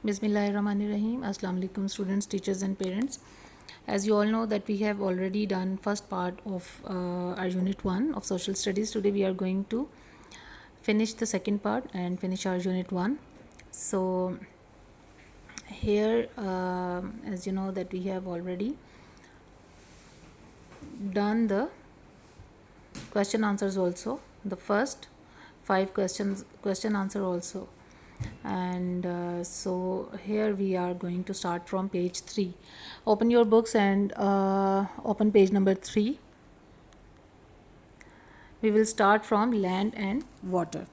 Bismillahirrahmanirrahim. Assalamu alaikum students, teachers and parents. As you all know that we have already done first part of our unit 1 of social studies. Today we are going to finish the second part and finish our unit 1. So here as you know that we have already done the question answers also, the first 5 question answer also, and so here we are going to start from page 3. Open your books and open page number 3. We will start from land and water.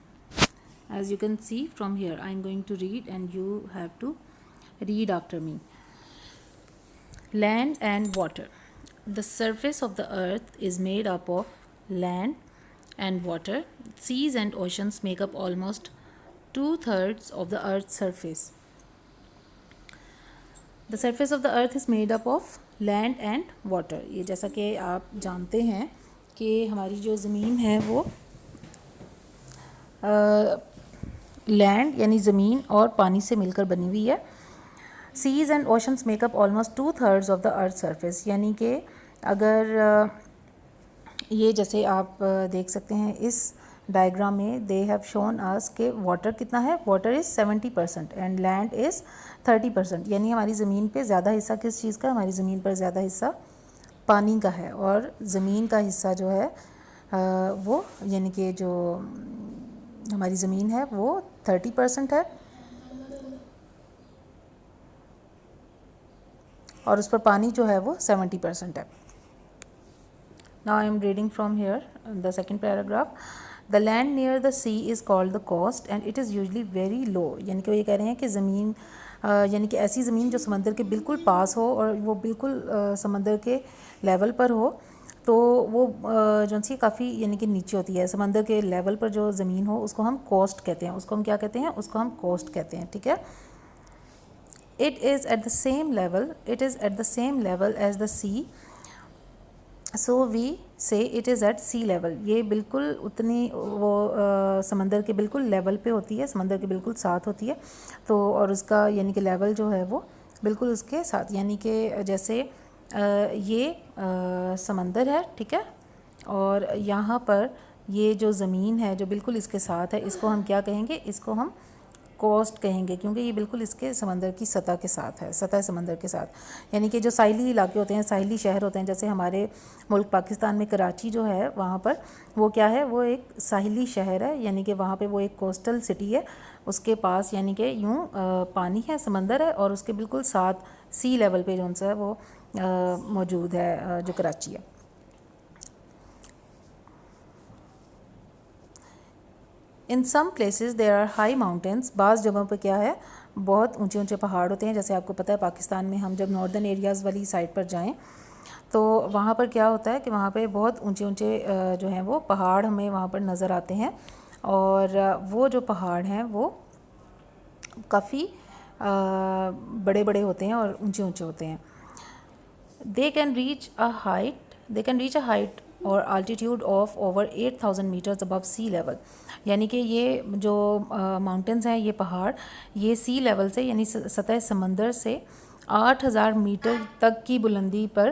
As you can see from here, I am going to read and you have to read after me. Land and water. The surface of the earth is made up of land and water. Seas and oceans make up almost 2/3 of the earth's surface. The surface of the earth is made up of land and water. ये जैसा कि आप जानते हैं कि हमारी जो ज़मीन है वो लैंड यानी ज़मीन और पानी से मिलकर बनी हुई है. Seas and oceans make up almost 2/3 of the earth surface. यानी कि अगर ये जैसे आप देख सकते हैं इस डायग्राम में दे हैव शोन अस के वाटर कितना है. Water is 70% and land is 30%. यानी हमारी ज़मीन पे ज़्यादा हिस्सा किस चीज़ का, हमारी ज़मीन पर ज़्यादा हिस्सा पानी का है और ज़मीन का हिस्सा जो है वो यानी कि जो हमारी ज़मीन है वो 30% है और उस पर पानी जो है वो 70% है. Now I am reading from here the second paragraph. The land near the sea is called the coast and it is usually very low. यानी कि वो ये कह रहे हैं कि ज़मीन यानी कि ऐसी ज़मीन जो समंदर के बिल्कुल पास हो और वो बिल्कुल समंदर के लेवल पर हो तो वो जो सी काफ़ी यानी कि नीचे होती है. समंदर के लेवल पर जो ज़मीन हो उसको हम कोस्ट कहते हैं. उसको हम क्या कहते हैं, उसको हम कोस्ट कहते हैं. ठीक है. It is at the same level. It is at the same level as the sea. So we say it is at sea level. ये बिल्कुल उतनी वो समंदर के बिल्कुल लेवल पे होती है, समंदर के बिल्कुल साथ होती है. तो और उसका यानी कि लेवल जो है वो बिल्कुल उसके साथ, यानी कि जैसे ये समंदर है. ठीक है. और यहाँ पर ये जो ज़मीन है जो बिल्कुल इसके साथ है इसको हम क्या कहेंगे, इसको हम कोस्ट कहेंगे क्योंकि ये बिल्कुल इसके समंदर की सतह के साथ है, सतह समंदर के साथ. यानी कि जो साहिली इलाके होते हैं, साहिली शहर होते हैं, जैसे हमारे मुल्क पाकिस्तान में कराची जो है वहाँ पर वो क्या है, वो एक साहिली शहर है. यानी कि वहाँ पे वो एक कोस्टल सिटी है. उसके पास यानी कि यूँ पानी है, समंदर है और उसके बिल्कुल साथ सी लेवल पे जो है वो मौजूद है जो कराची है. In some places there are high mountains. बाज़ जगहों पे क्या है, बहुत ऊंचे ऊंचे पहाड़ होते हैं. जैसे आपको पता है पाकिस्तान में हम जब नॉर्दर्न एरियाज़ वाली साइड पर जाएं तो वहाँ पर क्या होता है कि वहाँ पे बहुत ऊंचे ऊंचे जो हैं वो पहाड़ हमें वहाँ पर नज़र आते हैं. और वो जो पहाड़ हैं वो काफ़ी बड़े बड़े होते हैं और ऊंचे ऊंचे होते हैं. They can reach a height और altitude of over 8,000 meters above sea level. यानी कि ये जो माउंटेन्स हैं, ये पहाड़, ये सी लेवल से यानी सतह समंदर से 8,000 मीटर तक की बुलंदी पर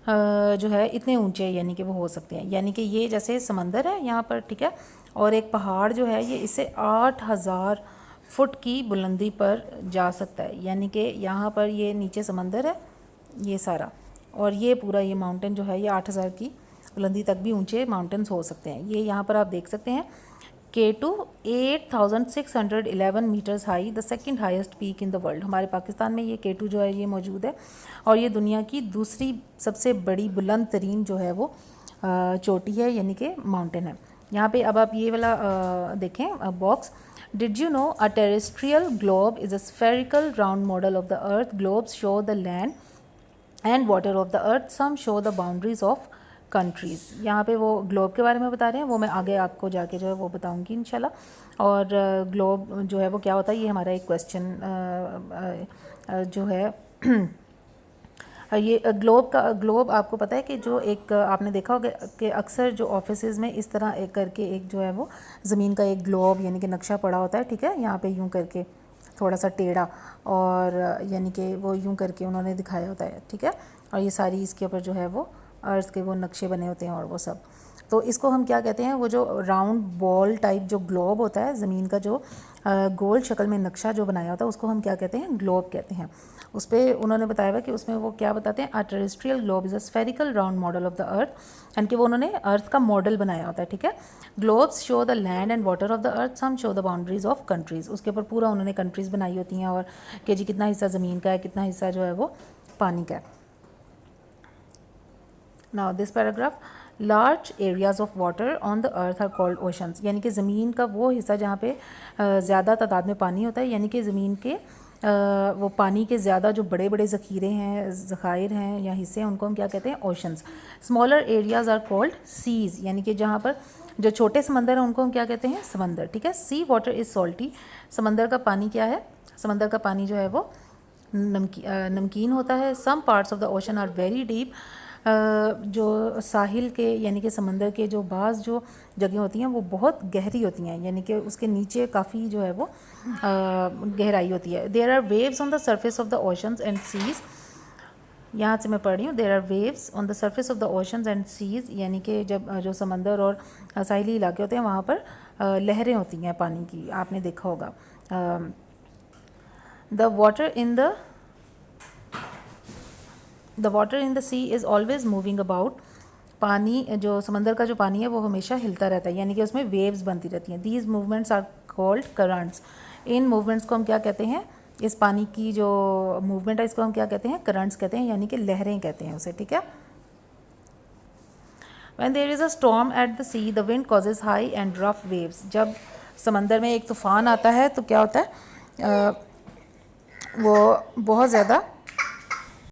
जो है इतने ऊंचे यानी कि वो हो सकते हैं. यानी कि ये जैसे समंदर है यहाँ पर. ठीक है. और एक पहाड़ जो है ये इससे 8,000 फुट की बुलंदी पर जा सकता है. यानी कि यहाँ पर ये नीचे समंदर है ये सारा, और ये पूरा ये माउंटेन जो है ये 8,000 की बुलंदी तक भी ऊंचे माउंटेन्स हो सकते हैं. ये यहाँ पर आप देख सकते हैं K2 8,611 metres high, the second highest peak in the world. हमारे पाकिस्तान में ये K2 जो है ये मौजूद है और ये दुनिया की दूसरी सबसे बड़ी बुलंद तरीन जो है वो चोटी है यानी कि माउंटेन है. यहाँ पे अब आप ये वाला देखें box. Did you know a terrestrial globe is a spherical round model of the earth? Globes show the land and water of the earth. Some show the boundaries of countries. यहाँ पे वो ग्लोब के बारे में बता रहे हैं, वो मैं आगे आपको जाके जो है वो बताऊंगी इंशाल्लाह. और ग्लोब जो है वो क्या होता है, ये हमारा एक क्वेश्चन जो है ये ग्लोब आपको पता है कि जो एक आपने देखा होगा कि अक्सर जो ऑफिसेज़ में इस तरह एक करके एक जो है वो ज़मीन का एक ग्लोब यानी कि नक्शा पड़ा होता है. ठीक है. यहाँ पे यूँ करके थोड़ा सा टेढ़ा, और यानी कि वो यूं करके उन्होंने दिखाया होता है, ठीक है। और ये सारी इसके ऊपर जो है वो अर्थ के वो नक्शे बने होते हैं और वो सब। तो इसको हम क्या कहते हैं, वो जो राउंड बॉल टाइप जो ग्लोब होता है, ज़मीन का जो गोल शक्ल में नक्शा जो बनाया होता है, उसको हम क्या कहते हैं, ग्लोब कहते हैं। उस पर उन्होंने बताया हुआ कि उसमें वो क्या बताते हैं, a terrestrial globe is a spherical round model of the earth, यानी कि वो उन्होंने अर्थ का मॉडल बनाया होता है, ठीक है। Globes show the land and water of the earth, some show the boundaries of countries. उसके ऊपर पूरा उन्होंने कंट्रीज़ बनाई होती हैं और कि जी कितना हिस्सा ज़मीन का है, कितना हिस्सा जो है वो पानी का है। Now this paragraph, large areas of water on the earth are called oceans, यानी कि ज़मीन का वो हिस्सा जहाँ पे ज़्यादा तादाद में पानी होता है, यानी कि ज़मीन के वो पानी के ज़्यादा जो बड़े बड़े ज़ख़ीरे हैं, ज़खायर हैं या हिस्से हैं, उनको हम क्या कहते हैं, oceans. Smaller areas are called seas, यानी कि जहाँ पर जो छोटे समंदर हैं उनको हम क्या कहते हैं, समंदर, ठीक है। सी वाटर इज़ सॉल्टी, समंदर का पानी क्या है, समंदर का पानी जो है वो नमकीन होता है। Some parts of the ocean are very deep, जो साहिल के यानी कि समंदर के जो बाज़ जो जगह होती हैं वो बहुत गहरी होती हैं, यानी कि उसके नीचे काफ़ी जो है वो गहराई होती है। There are waves on the surface of the oceans and seas, यहाँ से मैं पढ़ रही हूँ, there are waves on the surface of the oceans and seas, यानी कि जब जो समंदर और साहिली इलाके होते हैं वहाँ पर लहरें होती हैं पानी की, आपने देखा होगा। The water in the sea is always moving about, पानी जो समंदर का जो पानी है वो हमेशा हिलता रहता है, यानी कि उसमें वेव्स बनती रहती हैं। These movements are called currents, इन मूवमेंट्स को हम क्या कहते हैं, इस पानी की जो मूवमेंट है इसको हम क्या कहते हैं, करंट्स कहते हैं, यानी कि लहरें कहते हैं उसे, ठीक है। When there is a storm at the sea, the wind causes high and rough waves, जब समंदर में एक तूफ़ान आता है तो क्या होता है, वो बहुत ज़्यादा